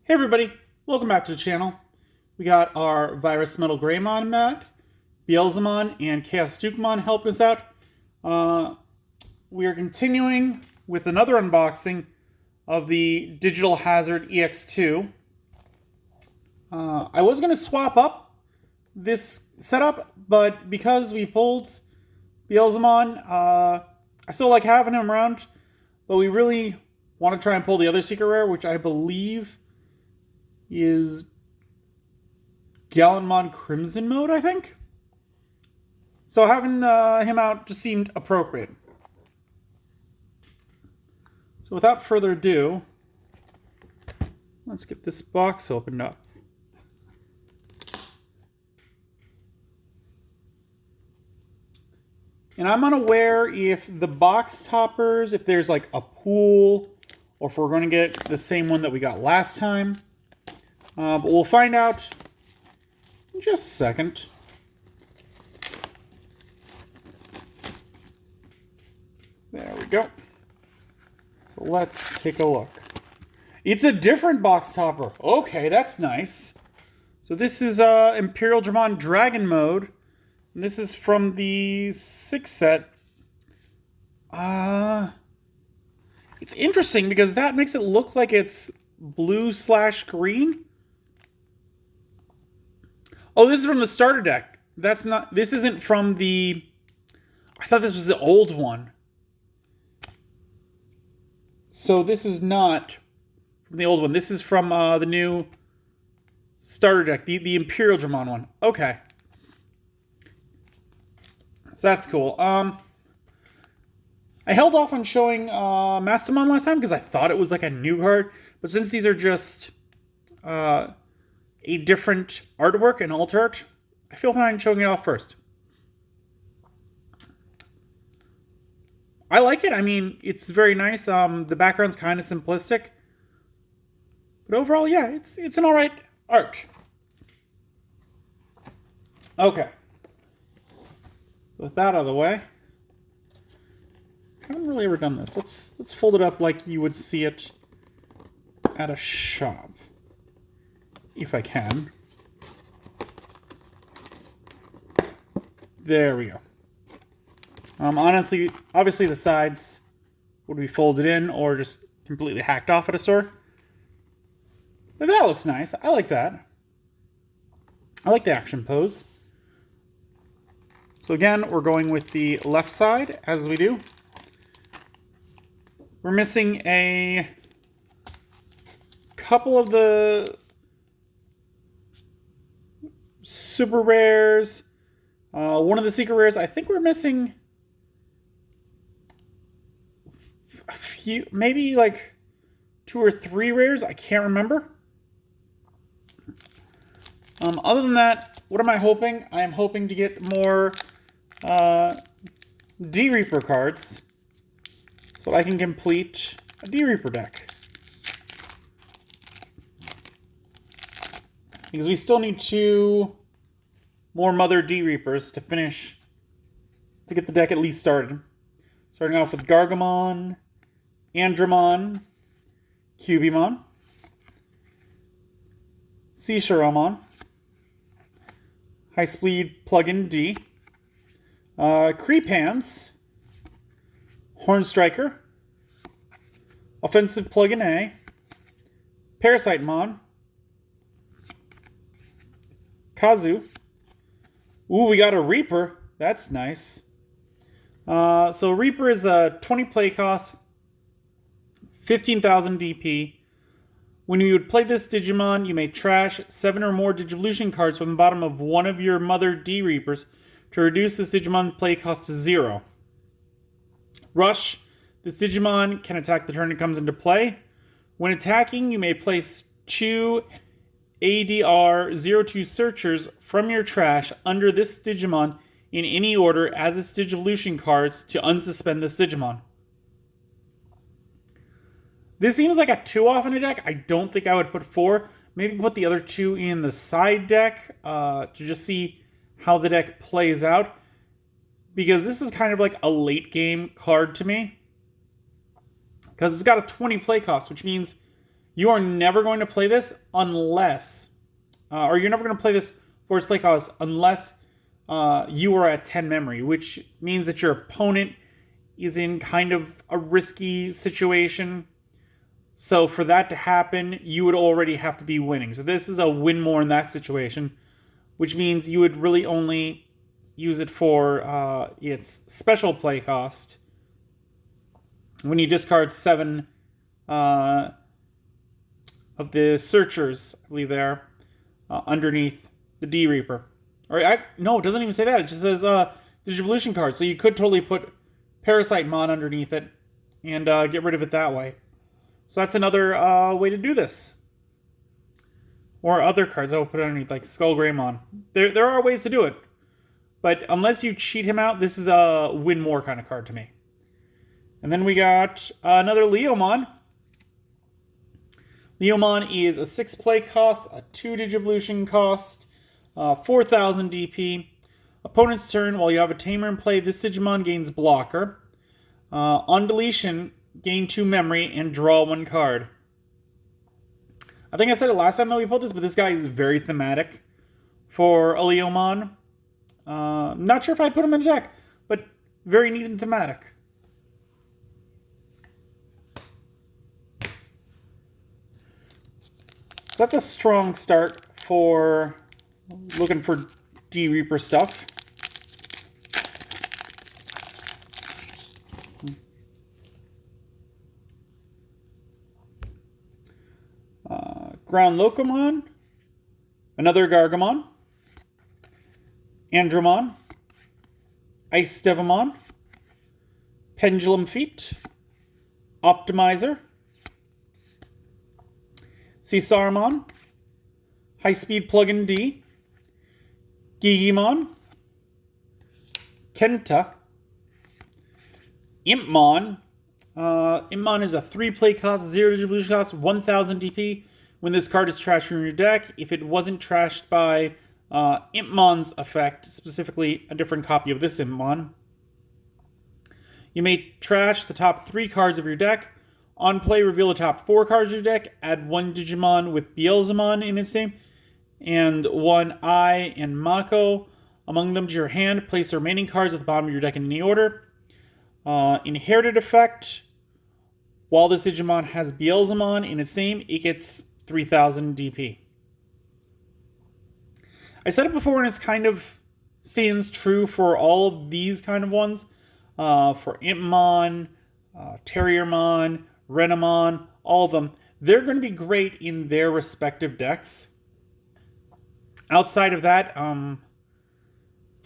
Hey everybody, welcome back to the channel. We got our Virus Metal Greymon mat, Beelzemon, and Chaos Dukemon helping us out. We are continuing with another unboxing of the Digital Hazard EX2. I was going to swap up this setup, but because we pulled Beelzemon, I still like having him around, but we really want to try and pull the other secret rare, which I believe is Gallenmon Crimson mode, I think. So having him out just seemed appropriate. So without further ado, let's get this box opened up. And I'm unaware if the box toppers, if there's like a pool, or if we're going to get the same one that we got last time. But we'll find out in just a second. There we go. So let's take a look. It's a different box topper. Okay, that's nice. So this is Imperial Dramon Dragon mode. And this is from the 6 set. It's interesting because that makes it look like it's blue/green. Oh, this is from the starter deck. That's not... This isn't from the... I thought this was the old one. So this is not from the old one. This is from the new starter deck. The Imperial Dramon one. Okay. So that's cool. I held off on showing Mastamon last time because I thought it was like a new card. But since these are just... a different artwork and alt art, I feel fine showing it off first. I like it. I mean, it's very nice. The background's kind of simplistic, but overall, yeah, it's an alright art. Okay. With that out of the way, I haven't really ever done this. Let's fold it up like you would see it at a shop. If I can. There we go. Honestly, obviously the sides would be folded in or just completely hacked off at a store. But that looks nice. I like that. I like the action pose. So again, we're going with the left side, as we do. We're missing a couple of the super rares. One of the secret rares. I think we're missing a few, maybe like 2 or 3 rares. I can't remember. Other than that, what am I hoping? I am hoping to get more D-Reaper cards so I can complete a D-Reaper deck. Because we still need 2 more Mother D-Reapers to finish, to get the deck at least started. Starting off with Gargamon, Andromon, Cubimon, Seashiromon, High Speed Plug-in D, Creepans, Hornstriker, Offensive Plug-in A, Parasitemon, Kazu. Ooh, we got a Reaper. That's nice. So Reaper is a 20 play cost, 15,000 DP. When you would play this Digimon, you may trash 7 or more Digivolution cards from the bottom of one of your Mother D-Reapers to reduce this Digimon play cost to 0. Rush. This Digimon can attack the turn it comes into play. When attacking, you may place 2 ADR-02 searchers from your trash under this Digimon in any order as its Digivolution cards to unsuspend this Digimon. This seems like a 2 off in a deck. I don't think I would put 4. Maybe put the other 2 in the side deck to just see how the deck plays out. Because this is kind of like a late game card to me. Because it's got a 20 play cost, which means You are never going to play this unless, or you're never going to play this for its play cost unless you are at 10 memory, which means that your opponent is in kind of a risky situation. So for that to happen, you would already have to be winning. So this is a win more in that situation, which means you would really only use it for its special play cost when you discard 7 of the searchers, I believe they are, underneath the D Reaper. No, it doesn't even say that. It just says Digivolution card. So you could totally put Parasite Mon underneath it and get rid of it that way. So that's another way to do this. Or other cards I will put underneath, like Skull Greymon. There are ways to do it. But unless you cheat him out, this is a win more kind of card to me. And then we got another Leomon. Leomon is a 6 play cost, a 2 Digivolution cost, 4,000 DP. Opponent's turn, while you have a Tamer in play, this Digimon gains Blocker. On deletion, gain 2 memory and draw 1 card. I think I said it last time that we pulled this, but this guy is very thematic for a Leomon. Not sure if I'd put him in a deck, but very neat and thematic. So that's a strong start for looking for D Reaper stuff. Ground Locomon, another Gargamon, Andromon, Ice Devamon, Pendulum Feet, Optimizer, Caesarmon, High Speed Plug-in D, Gigimon, Kenta, Impmon. Impmon is a 3 play cost, 0 Digivolution cost, 1,000 DP. When this card is trashed from your deck, if it wasn't trashed by Impmon's effect, specifically a different copy of this Impmon, you may trash the top 3 cards of your deck. On play, reveal the top 4 cards of your deck, add 1 Digimon with Beelzemon in its name, and 1 Ai and Mako among them to your hand. Place the remaining cards at the bottom of your deck in any order. Inherited effect. While this Digimon has Beelzemon in its name, it gets 3,000 DP. I said it before, and it's kind of stands true for all of these kind of ones. For Impmon, Terriermon, Renamon, all of them. They're going to be great in their respective decks. Outside of that,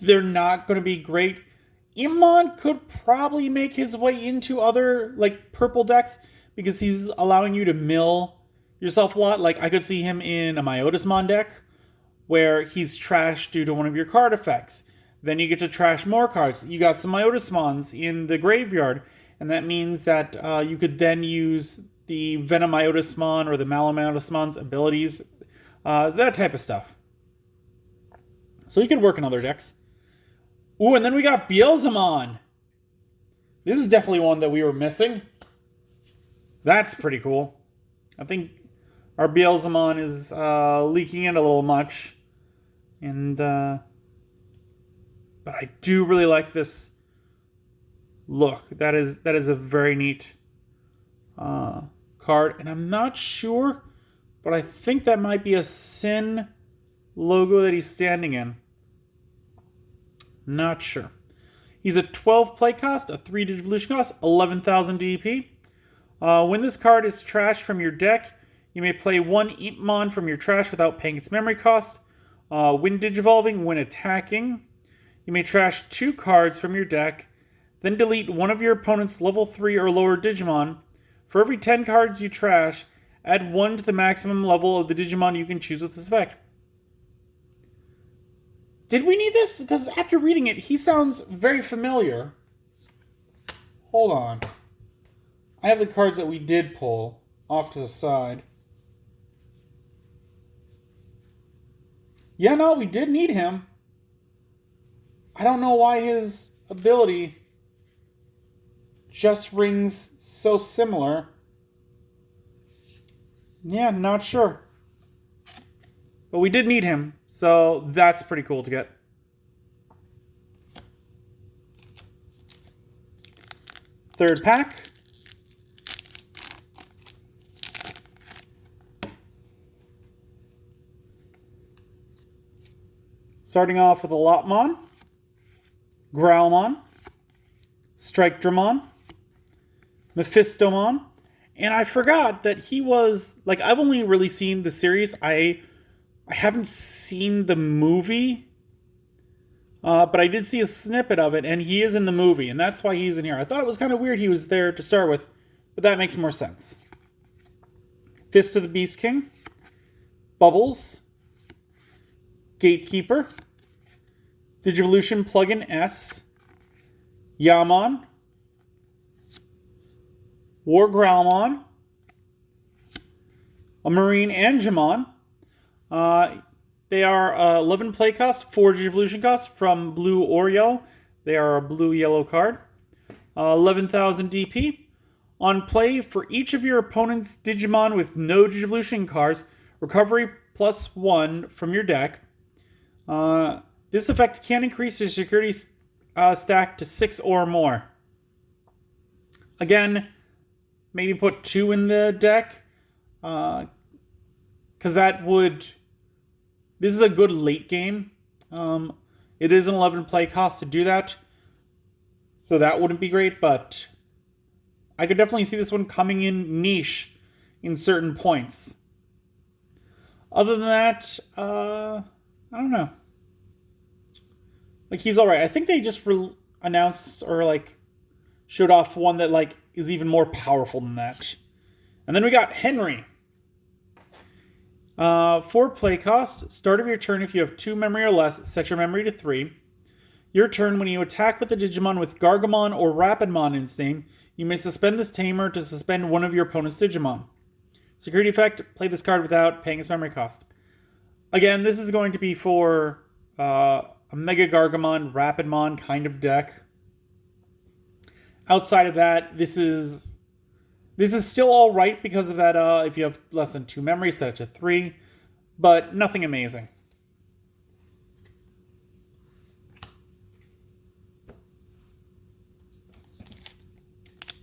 they're not going to be great. Impmon could probably make his way into other, like, purple decks because he's allowing you to mill yourself a lot. Like, I could see him in a Myotismon deck where he's trashed due to one of your card effects. Then you get to trash more cards. You got some Myotismons in the graveyard, and that means that you could then use the Venomyotismon or the Malamyotismon's abilities, that type of stuff. So he could work in other decks. Ooh, and then we got Beelzemon. This is definitely one that we were missing. That's pretty cool. I think our Beelzemon is leaking in a little much. And, but I do really like this look. That is a very neat card. And I'm not sure, but I think that might be a Sin logo that he's standing in. Not sure. He's a 12 play cost, a 3 Digivolution cost, 11,000 DP. When this card is trashed from your deck, you may play 1 Impmon from your trash without paying its memory cost. When Digivolving, when attacking, you may trash 2 cards from your deck, then delete one of your opponent's level 3 or lower Digimon. For every 10 cards you trash, add 1 to the maximum level of the Digimon you can choose with this effect. Did we need this? Because after reading it, he sounds very familiar. Hold on. I have the cards that we did pull off to the side. Yeah, no, we did need him. I don't know why his ability just rings so similar. Yeah, not sure. But we did need him, so that's pretty cool to get. Third pack. Starting off with a Lotmon, Growlmon, Strike-Dramon, Mephistomon, and I forgot that he was, like, I've only really seen the series. I haven't seen the movie, but I did see a snippet of it, and he is in the movie, and that's why he's in here. I thought it was kind of weird he was there to start with, but that makes more sense. Fist of the Beast King, Bubbles, Gatekeeper, Digivolution Plugin S, Yammon, War Growlmon, a Marine Angemon. They are 11 play cost, 4 Digivolution cost from blue or yellow. They are a blue-yellow card. 11,000 DP. On play, for each of your opponent's Digimon with no Digivolution cards, recovery +1 from your deck. This effect can increase your security stack to 6 or more. Again, maybe put 2 in the deck, because that would... This is a good late game. It is an 11 play cost to do that, so that wouldn't be great, but I could definitely see this one coming in niche in certain points. Other than that, I don't know. Like, he's alright. I think they just announced or, like, showed off one that, like, is even more powerful than that. And then we got Henry. 4 play cost. Start of your turn, if you have 2 memory or less, set your memory to 3. Your turn, when you attack with a Digimon with Gargamon or Rapidmon in its name, you may suspend this tamer to suspend one of your opponent's Digimon. Security effect, play this card without paying its memory cost. Again, this is going to be for a Mega Gargamon, Rapidmon kind of deck. Outside of that, this is still alright because of that, if you have less than 2 memory, set it to 3, but nothing amazing.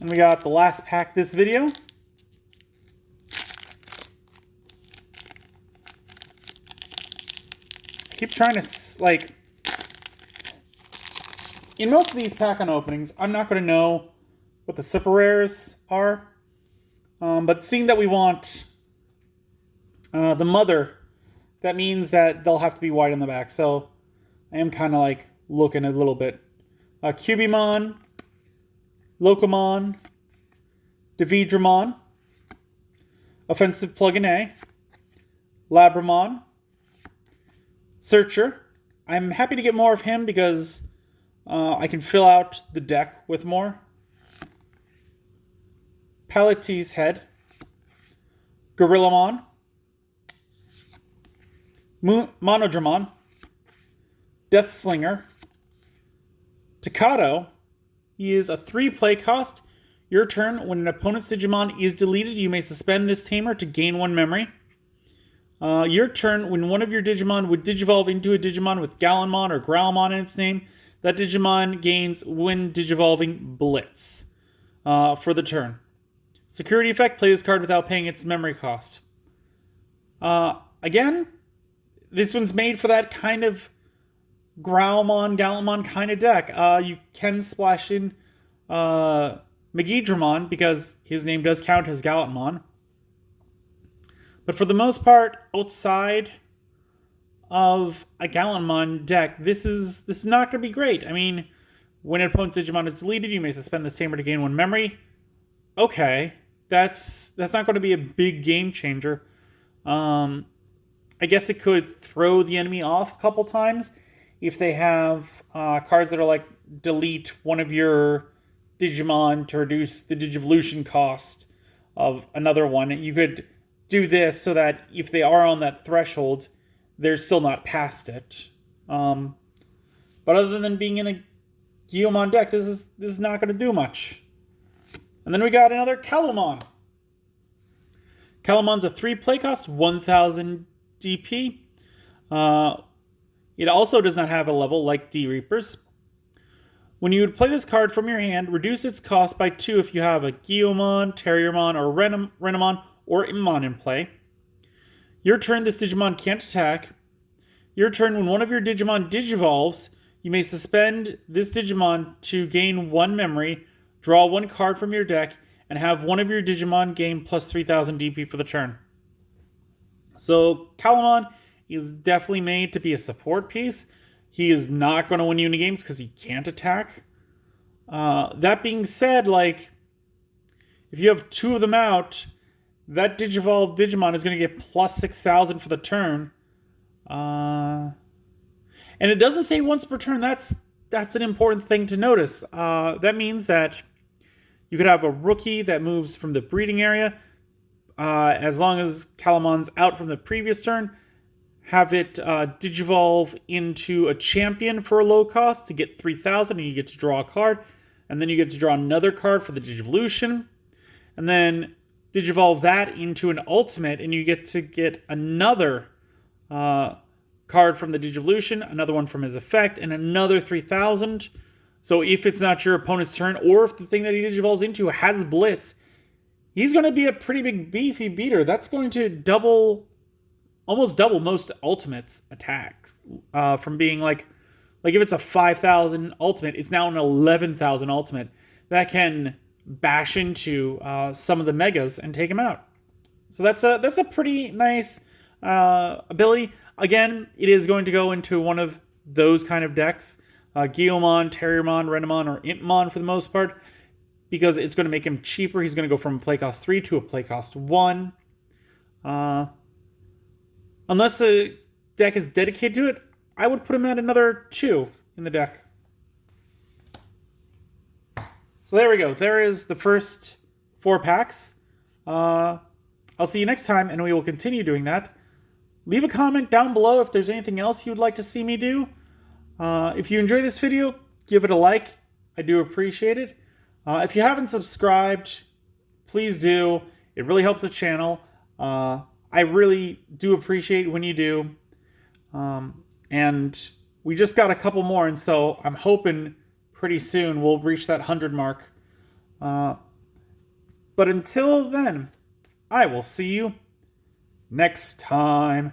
And we got the last pack this video. I keep trying to, like... In most of these pack-on openings, I'm not going to know what the super rares are. But seeing that we want the mother, that means that they'll have to be white on the back. So I am kind of like looking a little bit. Cubimon, Locomon, Davidramon, Offensive Plugin A, Labramon, Searcher. I'm happy to get more of him because I can fill out the deck with more. Palatee's Head, Gorillamon, Monodramon, Deathslinger, Takato. He is a 3 play cost. Your turn, when an opponent's Digimon is deleted, you may suspend this tamer to gain 1 memory. Your turn, when one of your Digimon would Digivolve into a Digimon with Gallanmon or Growlmon in its name, that Digimon gains when Digivolving Blitz for the turn. Security effect, play this card without paying its memory cost. Again, this one's made for that kind of Growlmon, Gallanmon kind of deck. You can splash in Megidramon because his name does count as Gallanmon. But for the most part, outside of a Gallanmon deck, this is not going to be great. I mean, when an opponent's Digimon is deleted, you may suspend this tamer to gain 1 memory. Okay, that's not going to be a big game changer. I guess it could throw the enemy off a couple times if they have cards that are like delete one of your Digimon to reduce the Digivolution cost of another one. You could do this so that if they are on that threshold, they're still not past it. But other than being in a Guilmon deck, this is not going to do much. And then we got another Calumon. Calamon's a 3 play cost, 1000 DP. It also does not have a level like D Reapers. When you would play this card from your hand, reduce its cost by 2 if you have a Guilmon, Terriermon, or Renamon, or Immon in play. Your turn, this Digimon can't attack. Your turn, when one of your Digimon digivolves, you may suspend this Digimon to gain 1 memory, draw 1 card from your deck, and have one of your Digimon gain plus 3000 DP for the turn. So Calamon is definitely made to be a support piece. He is not going to win you any games because he can't attack. That being said, like, if you have 2 of them out, that Digivolve Digimon is going to get plus 6,000 for the turn. And it doesn't say once per turn. That's an important thing to notice. That means that you could have a rookie that moves from the breeding area. As long as Calamon's out from the previous turn, have it digivolve into a champion for a low cost to get 3,000, and you get to draw a card. And then you get to draw another card for the Digivolution. And then digivolve that into an ultimate, and you get to get another card from the Digivolution, another one from his effect, and another 3,000. So if it's not your opponent's turn, or if the thing that he digivolves into has Blitz, he's going to be a pretty big beefy beater. That's going to almost double most ultimates attacks. From being like if it's a 5,000 ultimate, it's now an 11,000 ultimate that can bash into some of the megas and take him out. So that's a pretty nice ability. Again, it is going to go into one of those kind of decks. Guilmon, Terriermon, Renamon, or Impmon for the most part, because it's going to make him cheaper. He's going to go from a play cost 3 to a play cost 1. Unless the deck is dedicated to it, I would put him at another 2 in the deck. So there we go. There is the first 4 packs. I'll see you next time, and we will continue doing that. Leave a comment down below if there's anything else you would like to see me do. If you enjoy this video, give it a like. I do appreciate it. If you haven't subscribed, please do. It really helps the channel. I really do appreciate when you do. And we just got a couple more, and so I'm hoping pretty soon we'll reach that 100 mark. But until then, I will see you next time.